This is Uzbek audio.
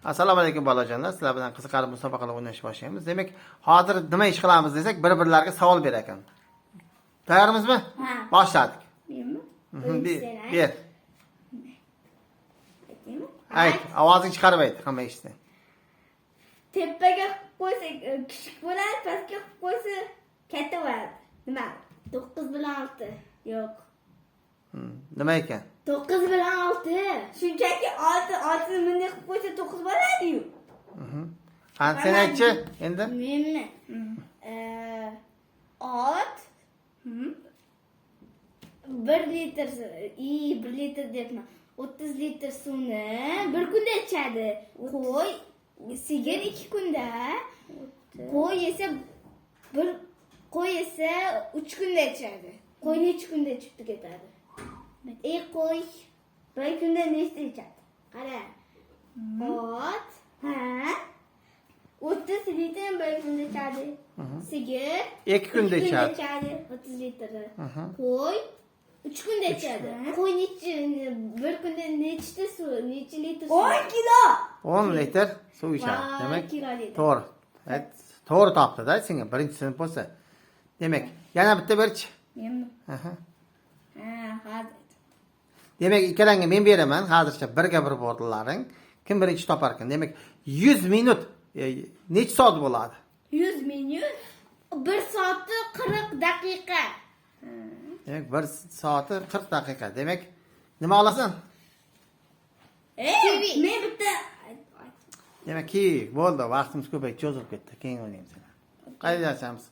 Assalomu alaykum bolajonlar. Sizlar bilan qiziqarli musobaqalar o'ynashni boshlaymiz. Demak, hozir nima ish qilamiz desak, bir-birlariga savol berar ekan. Tayyormizmi? Ha. Boshladik. Ber. Ber. Ayt, ovozing chiqarib ayt, hamma eshitsin. Tepaga qo'ysak kichik bo'ladi, pastga qo'ysa katta bo'ladi. Nima? 9 bilan 6. Yo'q. Nima ekan? 9 bilan 6. Shunchaki 6 ni bunday qilib qo'ysa 9 bo'ladi-yu. Qani sen aytchi endi? Menmi? Ot 1 litr, 1 litr debman. 30 litr suvni bir kunda ichadi. Qo'y sigir 2 kunda. Qo'y esa 3 kunda ichadi. Qo'y necha kunda ichib tugatadi? Qo'y bir kunda nechta ichadi? Qara. Ot, 30 litr bir kunda ichadi. Sigir 2 kunda ichadi. 30 litr. Qo'y 3 kunda ichadi. Qo'y bir kunda nechta suv, necha litr suv? 10 kilo. 10 litr suv ichadi. Demak, to'g'ri. To'g'ri topdi-da, senga birinchi sinf bo'lsa. Demak, yana bitta berchi. Menmi? Hozir. Demak, ikkalangga men beraman. Hozircha birga bir bordilaring. Kim birinchi topar ekan? Demak, 100 minut necha soat bo'ladi? 100 minut 1 soati 40 daqiqa. Demak, 1 soati 40 daqiqa. Demak, nima olasan? Men bitta Demak, bo'ldi, vaqtimiz ko'payib cho'zilib ketdi. Keyin o'ynaymiz. Qayerda yashamiz?